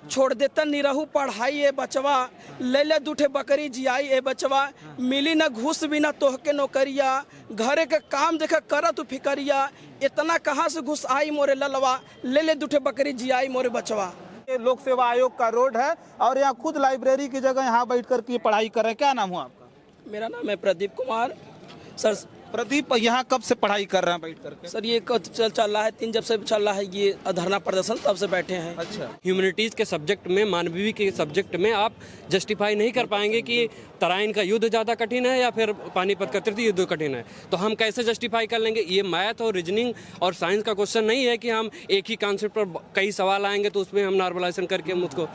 छोड़ देता निरहू पढ़ाई ए बचवा, ले ले दूठे बकरी जियाई ए बचवा, मिली न घूस भी न तोहके नौकरिया, घरे के काम देख कर तू फिकरिया, इतना कहाँ से घुस आई मोरे ललवा, ले ले दूठे बकरी जियाई मोरे बचवा। ये लोक सेवा आयोग का रोड है और यहाँ खुद लाइब्रेरी की जगह यहाँ बैठ कर के पढ़ाई कर रहे हैं। क्या नाम हुआ आपका? मेरा नाम है प्रदीप कुमार। सर प्रदीप, यहाँ कब से पढ़ाई कर रहे हैं बैठ करके? सर ये चल रहा है 3 जब से चल रहा है ये धरना प्रदर्शन, तब से बैठे हैं। अच्छा, ह्यूमैनिटीज़ के सब्जेक्ट में, मानवीय के सब्जेक्ट में आप जस्टिफाई नहीं कर पाएंगे कि तराइन का युद्ध ज़्यादा कठिन है या फिर पानीपत का तृतीय युद्ध कठिन है, तो हम कैसे जस्टिफाई कर लेंगे? ये मैथ और रीजनिंग और साइंस का क्वेश्चन नहीं है कि हम एक ही कॉन्सेप्ट पर कई सवाल आएंगे तो उसमें हम नॉर्मलाइजेशन करके हम उसको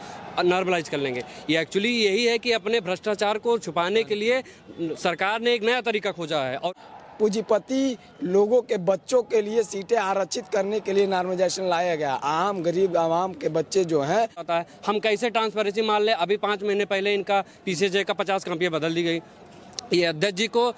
नॉर्मलाइज कर लेंगे। ये एक्चुअली यही है कि अपने भ्रष्टाचार को छुपाने के लिए सरकार ने एक नया तरीका खोजा है। और पूंजीपति लोगों के बच्चों के लिए सीटें आरक्षित करने के लिए नॉर्मलाइजेशन लाया गया। आम गरीब आवाम के बच्चे जो हैं, पता है हम कैसे ट्रांसपेरेंसी मान ले। अभी 5 महीने पहले इनका पीसीजे का 50 कापियाँ बदल दी गई। ये अध्यक्ष जी को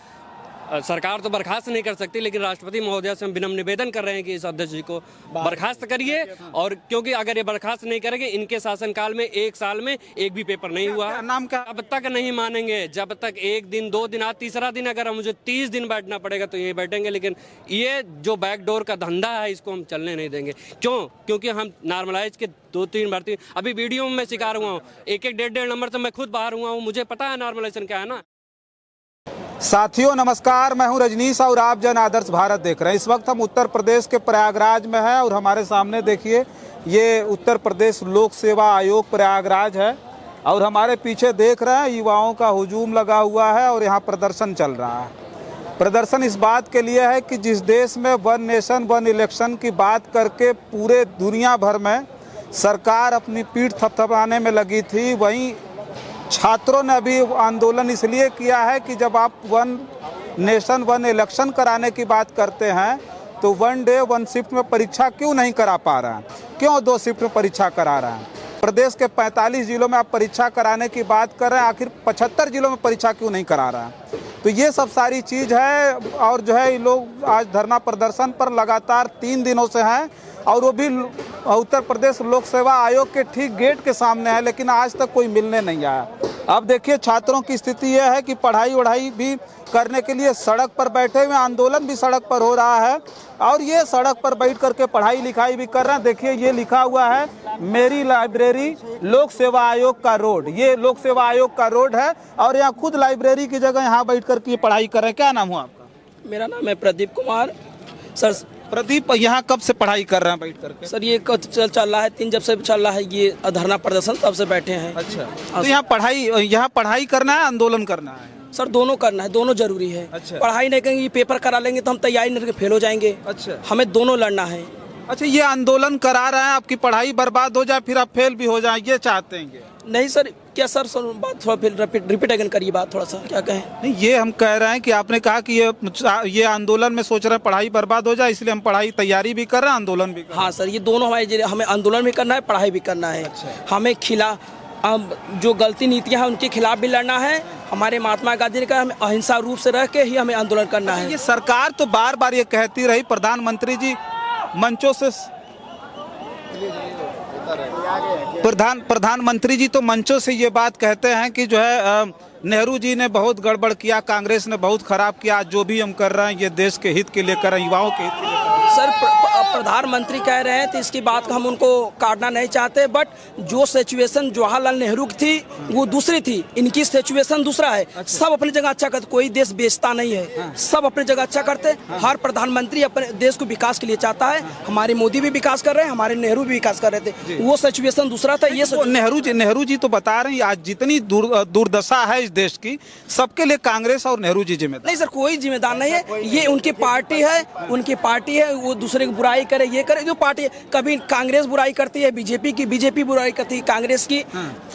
सरकार तो बर्खास्त नहीं कर सकती, लेकिन राष्ट्रपति महोदय से हम विनम्र निवेदन कर रहे हैं कि इस अध्यक्ष जी को बर्खास्त करिए। और क्योंकि अगर ये बर्खास्त नहीं करेंगे, इनके शासनकाल में 1 साल में एक भी पेपर नहीं हुआ। नाम क्या? जब तक नहीं मानेंगे, जब तक 1 दिन 2 दिन आज तीसरा दिन अगर मुझे 30 दिन बैठना पड़ेगा तो यही बैठेंगे। लेकिन ये जो बैकडोर का धंधा है इसको हम चलने नहीं देंगे। क्यों? क्योंकि हम नॉर्मलाइज के 2-3 भर्ती, अभी वीडियो में मैं शिकार हुआ हूँ, 1-1 1.5 नंबर तो मैं खुद बाहर हुआ हूँ। मुझे पता है नॉर्मलाइजेशन क्या है ना। साथियों नमस्कार, मैं हूं रजनीश और आप जन आदर्श भारत देख रहे हैं। इस वक्त हम उत्तर प्रदेश के प्रयागराज में हैं और हमारे सामने देखिए ये उत्तर प्रदेश लोक सेवा आयोग प्रयागराज है और हमारे पीछे देख रहे हैं युवाओं का हुजूम लगा हुआ है और यहाँ प्रदर्शन चल रहा है। प्रदर्शन इस बात के लिए है कि जिस देश में 1 नेशन 1 इलेक्शन की बात करके पूरे दुनिया भर में सरकार अपनी पीठ थपथपाने में लगी थी, वहीं छात्रों ने अभी आंदोलन इसलिए किया है कि जब आप 1 नेशन 1 इलेक्शन कराने की बात करते हैं तो 1 डे 1 शिफ्ट में परीक्षा क्यों नहीं करा पा रहे हैं? क्यों 2 शिफ्ट में परीक्षा करा रहे हैं? प्रदेश के 45 जिलों में आप परीक्षा कराने की बात कर रहे हैं, आखिर 75 जिलों में परीक्षा क्यों नहीं करा रहे हैं? तो ये सब सारी चीज़ है। और जो है ये लोग आज धरना प्रदर्शन पर लगातार 3 दिनों से हैं और वो भी उत्तर प्रदेश लोक सेवा आयोग के ठीक गेट के सामने है, लेकिन आज तक कोई मिलने नहीं आया। अब देखिए छात्रों की स्थिति यह है कि पढ़ाई वढ़ाई भी करने के लिए सड़क पर बैठे हुए, आंदोलन भी सड़क पर हो रहा है और ये सड़क पर बैठ करके पढ़ाई लिखाई भी कर रहे हैं। देखिए ये लिखा हुआ है मेरी लाइब्रेरी लोक सेवा आयोग का रोड। ये लोक सेवा आयोग का रोड है और यहाँ खुद लाइब्रेरी की जगह यहाँ बैठ करके पढ़ाई कर रहे हैं। क्या नाम हुआ आपका? मेरा नाम है प्रदीप कुमार। सर प्रदीप, यहाँ कब से पढ़ाई कर रहे हैं बैठ करके? सर ये चल रहा है 3 जब से चल रहा है ये धरना प्रदर्शन, तब से बैठे हैं। अच्छा, तो यहाँ पढ़ाई करना है, आंदोलन करना है? सर दोनों करना है, दोनों जरूरी है। अच्छा। पढ़ाई नहीं करेंगे, पेपर करा लेंगे तो हम तैयारी नहीं करके फेल हो जाएंगे। अच्छा, हमें दोनों लड़ना है। अच्छा, ये आंदोलन करा रहे हैं, आपकी पढ़ाई बर्बाद हो जाए फिर आप फेल भी हो जाए, ये चाहते हैं? नहीं सर, क्या सर बात थोड़ा फिर रिपीट अगेन करिए, बात थोड़ा सा क्या कहें? नहीं, ये हम कह रहे हैं कि आपने कहा कि ये आंदोलन में सोच रहे हैं पढ़ाई बर्बाद हो जाए, इसलिए हम पढ़ाई तैयारी भी कर रहे हैं, आंदोलन भी कर रहे हैं। हाँ सर, ये दोनों हमें आंदोलन भी करना है, पढ़ाई भी करना है। अच्छा। हमें जो गलती नीतियाँ हैं उनके खिलाफ भी लड़ना है। हमारे महात्मा गांधी ने कहा हमें अहिंसा रूप से रह के ही हमें आंदोलन करना है। ये सरकार तो बार बार ये कहती रही, प्रधानमंत्री जी मंचों से प्रधानमंत्री जी तो मंचों से ये बात कहते हैं कि जो है नेहरू जी ने बहुत गड़बड़ किया, कांग्रेस ने बहुत खराब किया, जो भी हम कर रहे हैं ये देश के हित के लिए कर रहे हैं, युवाओं के हित के लिए। सर प्रधानमंत्री कह रहे हैं तो इसकी बात को हम उनको काटना नहीं चाहते, बट जो सिचुएशन जवाहरलाल नेहरू की थी वो दूसरी थी, इनकी सिचुएशन दूसरा है। अच्छा। सब अपनी जगह अच्छा करते, कोई देश बेचता नहीं है। हाँ। सब अपनी जगह अच्छा करते। हाँ। हर प्रधानमंत्री अपने देश को विकास के लिए चाहता है। हाँ। हमारे मोदी भी विकास कर रहे हैं, हमारे नेहरू भी विकास कर रहे थे, वो सिचुएशन दूसरा था। ये नेहरू जी तो बता रहे हैं आज जितनी दुर्दशा है इस देश की, सबके लिए कांग्रेस और नेहरू जी जिम्मेदार। नहीं सर, कोई जिम्मेदार नहीं है, ये उनकी पार्टी है, उनकी पार्टी है। वो दूसरे की बुराई करे, ये करे, जो पार्टी कभी कांग्रेस बुराई करती है बीजेपी की, बीजेपी बुराई करती है कांग्रेस की।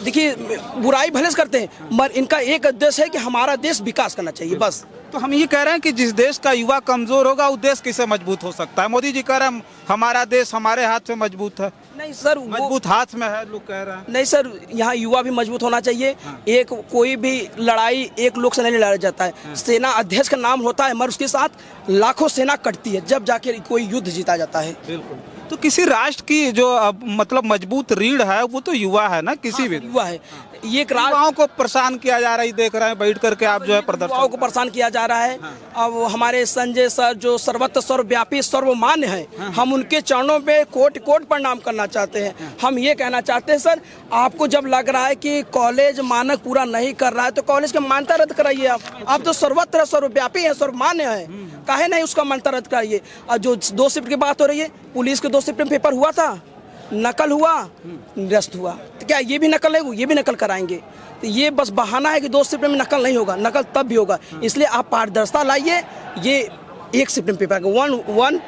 देखिए बुराई भले से करते हैं मगर इनका एक उद्देश्य है कि हमारा देश विकास करना चाहिए, बस। तो हम ये कह रहे हैं कि जिस देश का युवा कमजोर होगा वो देश कैसे मजबूत हो सकता है? मोदी जी कह रहे हैं हमारा देश हमारे हाथ में मजबूत है। नहीं सर, मजबूत हाथ में है, लोग कह रहे हैं। नहीं सर, यहाँ युवा भी मजबूत होना चाहिए। हाँ। एक कोई भी लड़ाई एक लोग से नहीं लड़ा जाता है। हाँ। सेना अध्यक्ष का नाम होता है मगर उसके साथ लाखों सेना कटती है, जब जाके कोई युद्ध जीता जाता है। बिल्कुल। तो किसी राष्ट्र की जो मतलब मजबूत रीढ़ है वो तो युवा है ना, किसी भी युवा है। ये एक राज युवाओं को परेशान किया जा रहा है, देख रहे हैं बैठ करके आप जो है युवाओं प्रदर्शन। को परेशान किया जा रहा है। अब हमारे संजय सर जो सर्वत्र सर्वव्यापी सर्वमान्य है, हम उनके चरणों पे कोटि कोटि प्रणाम करना चाहते हैं। हम ये कहना चाहते हैं सर, आपको जब लग रहा है कि कॉलेज मानक पूरा नहीं कर रहा है तो कॉलेज की मान्यता रद्द कराइए। आप तो सर्वत्र सर्वव्यापी है, सर्वमान्य है, काहे नहीं उसका मान्यता रद्द कराइए। और जो 2 शिफ्ट की बात हो रही है, पुलिस के 2 शिफ्ट में पेपर हुआ था, नकल हुआ, निरस्त हुआ, तो क्या ये भी नकल है? ये भी नकल कराएंगे? तो ये बस बहाना है कि 2 शिफ्ट में नकल नहीं होगा, नकल तब भी होगा। इसलिए आप पारदर्शिता लाइए। ये 1 शिफ्ट में पेपर वन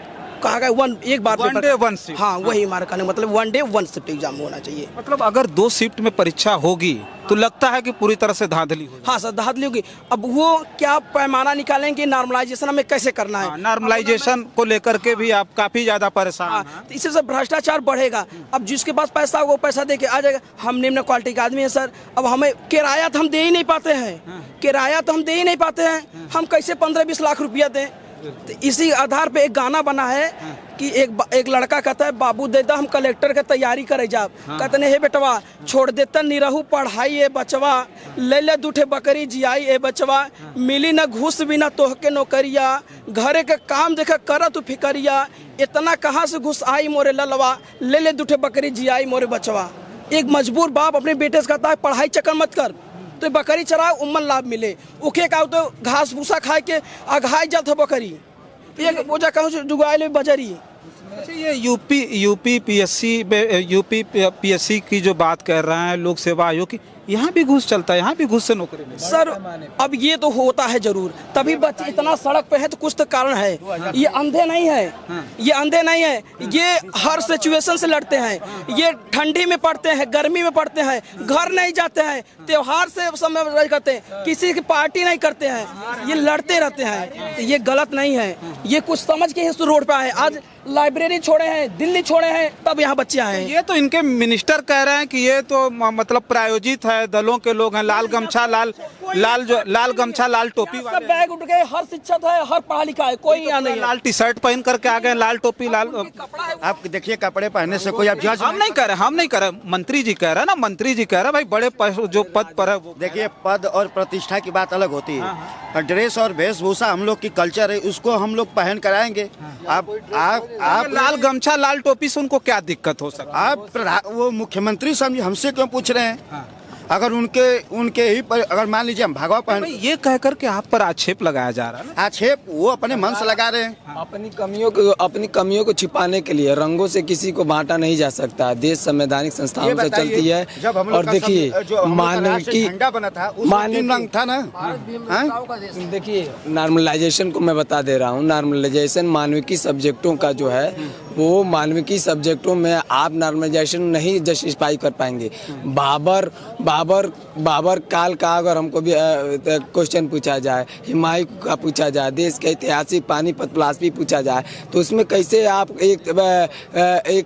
कहा गया, एक बार वन डे वन शिफ्ट। हाँ, वही हमारा कहने का मतलब 1 डे 1 शिफ्ट एग्जाम होना चाहिए। मतलब अगर 2 शिफ्ट में परीक्षा होगी तो लगता है कि पूरी तरह से धांधली होगी। हाँ सर, धांधली होगी। अब वो क्या पैमाना निकालेंगे, नॉर्मलाइजेशन हमें कैसे करना है? नॉर्मलाइजेशन को लेकर के भी आप काफी ज्यादा परेशान हैं। तो इससे सब भ्रष्टाचार बढ़ेगा। अब जिसके पास पैसा होगा वो पैसा दे के आ जाएगा। हम निम्न क्वालिटी के आदमी हैं सर, अब हमें किराया तो हम दे ही नहीं पाते हैं, किराया तो हम दे ही नहीं पाते हैं। हम कैसे 15-20 लाख रुपया दें? तो इसी आधार पे एक गाना बना है कि एक लड़का कहता है, बाबू देदा हम कलेक्टर के तैयारी करे जाब। कहते ने, हे बेटवा छोड़ देता निरहू पढ़ाई ए बचवा, ले ले दूठे बकरी जियाई ए बचवा, मिली न घूस बिना तोहके नौकरिया, घरे के काम देखे कर तू फिकरिया, इतना कहाँ से घुस आई मोरे ललवा, ले ले दूठे बकरी जियाई मोरे बचवा। एक मजबूर बाप अपने बेटे से कहता है, पढ़ाई चक्कर मत कर, तो बकरी चराओ उम्मन लाभ मिले। उखे का तो घास भूसा खाए के अघाई जात हो बकरी, एक बोझा कहूँ जुगाए ले बजरी। अच्छा, ये यूपी पीएससी की जो बात कर रहे हैं, लोक सेवा आयोग की, यहाँ भी घूस चलता है, यहाँ भी घूस से नौकरी मिलती है। सर अब ये तो होता है जरूर, तभी बच्चे इतना सड़क पे है तो कुछ तो कारण है। ये अंधे नहीं है, ये अंधे नहीं है, ये हर सिचुएशन से लड़ते हैं। ये ठंडी में पढ़ते हैं, गर्मी में पढ़ते हैं, घर नहीं जाते हैं, त्योहार से समय करते हैं, किसी की पार्टी नहीं करते हैं, ये लड़ते रहते हैं। तो ये गलत नहीं है, ये कुछ समझ के ही रोड पे आए। आज लाइब्रेरी छोड़े हैं, दिल्ली छोड़े हैं, तब यहाँ बच्चे आए हैं। ये तो इनके मिनिस्टर कह रहे हैं कि ये तो मतलब प्रायोजित है, दलों के लोग हैं, लाल गमछा लाल टोपी सब वाले, बैग उठ गए, हर शिक्षक है, हर पढ़ा लिखा है, कोई यहाँ नहीं है। लाल टी शर्ट पहन करके आ गए, लाल टोपी लाल। आप देखिए कपड़े पहनने से कोई आप जज हम नहीं कर रहे, मंत्री जी कह रहे हैं ना, मंत्री जी कह रहे हैं भाई बड़े जो पद पर है वो। देखिए पद और प्रतिष्ठा की बात अलग होती है, और ड्रेस और वेशभूषा हम लोग की कल्चर है, उसको हम लोग पहन कर आएंगे। आप लाल गमछा लाल टोपी से उनको क्या दिक्कत हो सकती है? आप वो मुख्यमंत्री समझे, हमसे क्यों पूछ रहे हैं? अगर उनके ही पर अगर मान लीजिए हम भगवा पहन, ये कह करके आप पर आक्षेप लगाया जा रहा है ना। आक्षेप वो अपने मन से लगा रहे हैं। अपनी कमियों को छिपाने के लिए रंगों से किसी को बांटा नहीं जा सकता। देश संवैधानिक संस्थाओं से चलती है। जब हम और देखिए मानविकी झंडा बना था उसमें 3 रंग था ना। देखिए नॉर्मलाइजेशन को मैं बता दे रहा हूँ, नॉर्मलाइजेशन मानविकी सब्जेक्टों का जो है वो मानविकी सब्जेक्टों में आप नॉर्मलाइजेशन नहीं जस्टिफाई कर पाएंगे। बाबर काल का अगर हमको भी क्वेश्चन पूछा जाए, हुमायूं का पूछा जाए, देश के ऐतिहासिक पानीपत फिलॉसफी पूछा जाए, तो उसमें कैसे आप एक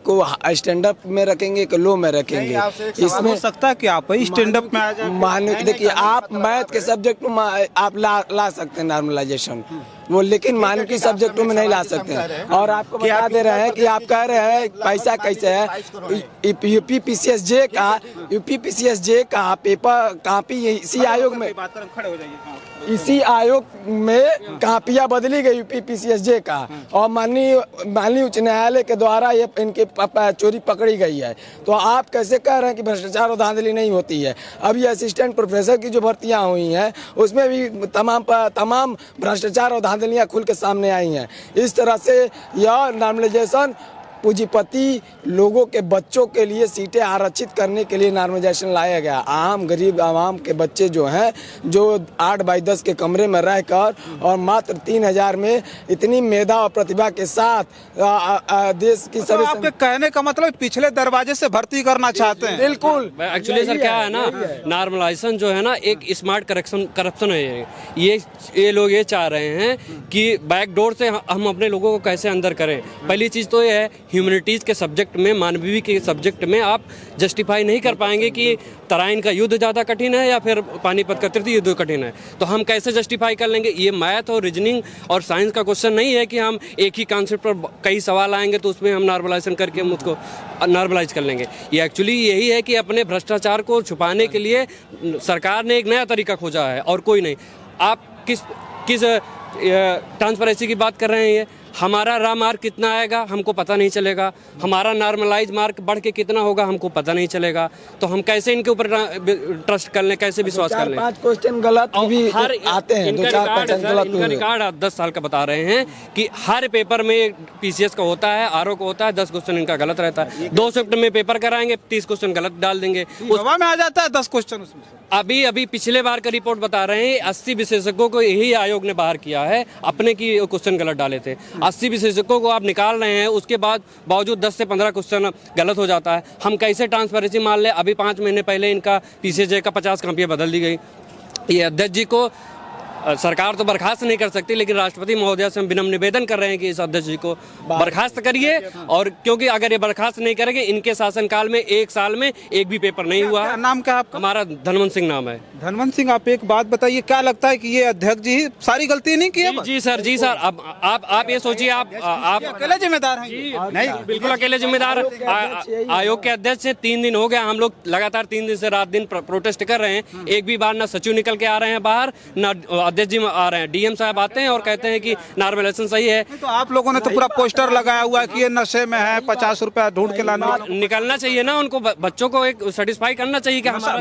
को स्टैंड अप में रखेंगे, एक लो में रखेंगे? इसमें हो सकता है कि आप ही स्टैंड अप में आ जाए। देखिए आप मैथ के सब्जेक्ट में आप ला सकते हैं नॉर्मलाइजेशन वो, लेकिन मानविकी सब्जेक्टों में नहीं ला सकते हैं। और आपको बता दे रहे हैं कि आप कह रहे हैं पैसा कैसे है। यूपी पीसीएस जे का पेपर कापी इसी आयोग में, इसी आयोग में कापियां बदली गई यूपी पीसीएसजे का, और माननीय उच्च न्यायालय के द्वारा ये इनकी चोरी पकड़ी गई है। तो आप कैसे कह रहे हैं कि भ्रष्टाचार और धांधली नहीं होती है? अभी असिस्टेंट प्रोफेसर की जो भर्तियां हुई हैं उसमें भी तमाम भ्रष्टाचार और धांधलियां खुल के सामने आई हैं। इस तरह से यह नॉर्मलाइजेशन पूंजीपति लोगों के बच्चों के लिए सीटें आरक्षित करने के लिए नॉर्मलाइजेशन लाया गया। आम गरीब आवाम के बच्चे जो हैं, जो 8x10 के कमरे में रहकर और मात्र 3000 में इतनी मेधा और प्रतिभा के साथ देश की सभी, आपके कहने का मतलब पिछले दरवाजे से भर्ती करना चाहते हैं? बिल्कुल। एक्चुअली सर क्या है ना, नॉर्मलाइजेशन जो है ना एक स्मार्ट करप्शन है। ये लोग ये चाह रहे हैं कि बैकडोर से हम अपने लोगों को कैसे अंदर करें। पहली चीज़ तो ये है ह्यूमैनिटीज़ के सब्जेक्ट में, मानवीय के सब्जेक्ट में आप जस्टिफाई नहीं कर पाएंगे कि तराइन का युद्ध ज़्यादा कठिन है या फिर पानीपत का तृतीय युद्ध कठिन है। तो हम कैसे जस्टिफाई कर लेंगे? ये मैथ और रीजनिंग और साइंस का क्वेश्चन नहीं है कि हम एक ही कॉन्सेप्ट पर कई सवाल आएंगे तो उसमें हम नॉर्मलाइजेशन करके हम उसको नॉर्मलाइज कर लेंगे। ये एक्चुअली यही है कि अपने भ्रष्टाचार को छुपाने के लिए सरकार ने एक नया तरीका खोजा है और कोई नहीं। आप किस ट्रांसपेरेंसी की बात कर रहे हैं? ये हमारा रा मार्क कितना आएगा हमको पता नहीं चलेगा, हमारा नॉर्मलाइज मार्क बढ़ के कितना होगा हमको पता नहीं चलेगा। तो हम कैसे इनके ऊपर ट्रस्ट कर लें, कैसे विश्वास कर लें? 4-5 क्वेश्चन गलत भी आते हैं, इनका रिकॉर्ड 10 साल का बता रहे हैं कि हर पेपर में पीसीएस का होता है, आरओ का होता है, 10 क्वेश्चन इनका गलत रहता है। 2 शिफ्ट में पेपर कराएंगे, 30 क्वेश्चन गलत डाल देंगे, हवा में आ जाता है 10 क्वेश्चन उसमें। अभी पिछले बार का रिपोर्ट बता रहे हैं 80 विशेषज्ञों को यही आयोग ने बाहर किया है, अपने की क्वेश्चन गलत डाले थे। 80 विशेषज्ञों को आप निकाल रहे हैं, उसके बाद बावजूद 10 से 15 क्वेश्चन गलत हो जाता है। हम कैसे ट्रांसपेरेंसी मान लें? अभी 5 महीने पहले इनका पीसीजे का 50 कॉपियाँ बदल दी गई। ये अध्यक्ष जी को सरकार तो बर्खास्त नहीं कर सकती, लेकिन राष्ट्रपति महोदय से हम विनम्र निवेदन कर रहे हैं कि इस अध्यक्ष जी को बर्खास्त करिए। और क्योंकि अगर ये बर्खास्त नहीं करेंगे, इनके शासनकाल में 1 साल में एक भी पेपर नहीं हुआ। नाम क्या आपका? हमारा धनवंत सिंह नाम है। धनवंत सिंह, आप एक बात बताइए, क्या लगता है कि ये अध्यक्ष जी सारी गलती नहीं की है? जी सर, जी सर। अब आप ये सोचिए, आप अकेले जिम्मेदार हैं? नहीं, बिल्कुल अकेले जिम्मेदार। आयोग के अध्यक्ष से 3 दिन हो गया, हम लोग लगातार 3 दिन से रात दिन प्रोटेस्ट कर रहे हैं। एक भी बार ना सचिव निकल के आ रहे हैं बाहर, ना अध्यक्ष जी आ रहे हैं। डीएम साहब आते हैं और कहते हैं कि नॉर्मलाइजेशन सही है। तो आप लोगों ने तो पूरा पोस्टर लगाया हुआ है कि ये नशे में है, 50 रुपया ढूंढ के लाना। निकलना चाहिए ना उनको, बच्चों को एक सेटिस्फाई करना चाहिए कि हमारा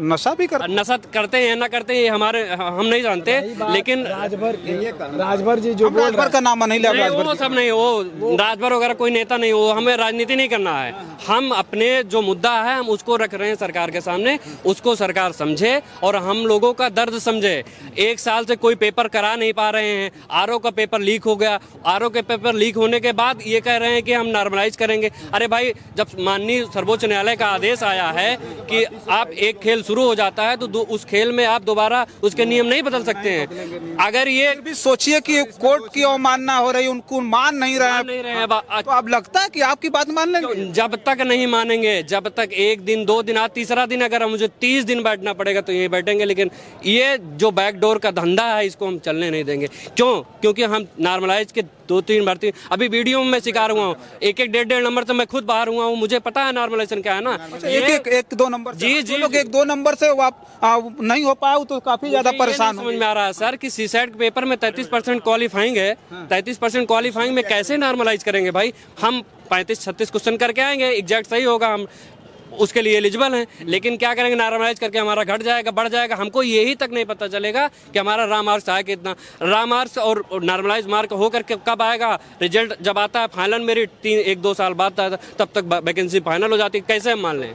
नशा भी नशा करते हैं ना करते हैं, हम नहीं जानते। लेकिन राजभर जी जो राजभर का नाम नहीं लिया, वो सब नहीं, वो राजभर वगैरह कोई नेता नहीं हो। हमें राजनीति नहीं करना है, हम अपने जो मुद्दा है हम उसको रख रहे हैं सरकार के सामने, उसको सरकार समझे और हम लोगों का दर्द समझे। 1 साल से कोई पेपर करा नहीं पा रहे हैं, आरओ का पेपर लीक हो गया, आरओ के पेपर लीक होने के बाद ये कह रहे हैं कि हम नॉर्मलाइज करेंगे। अरे भाई, जब माननीय सर्वोच्च न्यायालय का आदेश आया है कि आप एक खेल शुरू हो जाता है तो उस खेल में आप दोबारा उसके नियम नहीं बदल सकते हैं। अगर ये भी सोचिए कि कोर्ट की अवमानना हो रही, उनको मान नहीं रहे हैं, तो अब लगता है कि आपकी बात मान लेंगे? जब तक नहीं मानेंगे, जब तक 1 दिन 2 दिन आज तीसरा दिन अगर मुझे 30 दिन बैठना पड़ेगा तो यही बैठेंगे। लेकिन ये जो बैकडोर का धंधा है इसको हम चलने नहीं देंगे। क्यों? क्योंकि हम नॉर्मलाइज के 2-3 भर्ती, अभी वीडियो में मैं शिकार हुआ हूँ, 1-1, 1.5 नंबर से मैं खुद बाहर हुआ हूँ, मुझे पता है नॉर्मलाइजेशन क्या है ना। 1-2 नंबर जी लोग 1-2 नंबर से नहीं हो पाया तो काफी ज्यादा परेशान समझ में आ रहा है सर कि सीसेट के पेपर में 33% क्वालिफाइंग है, 33% क्वालिफाइंग में कैसे नॉर्मलाइज करेंगे भाई? हम 35-36 क्वेश्चन करके आएंगे, एग्जैक्ट सही होगा, हम उसके लिए एलिजिबल हैं। लेकिन क्या करेंगे? नॉर्मलाइज करके हमारा घट जाएगा, बढ़ जाएगा, हमको यही तक नहीं पता चलेगा कि हमारा रा मार्क्स आया कितना। रा मार्क्स और नॉर्मलाइज मार्क होकर के कब आएगा? रिजल्ट जब आता है फाइनल मेरिट 1-2 साल बाद, तब तक वैकेंसी फाइनल हो जाती है, कैसे हम मान लें?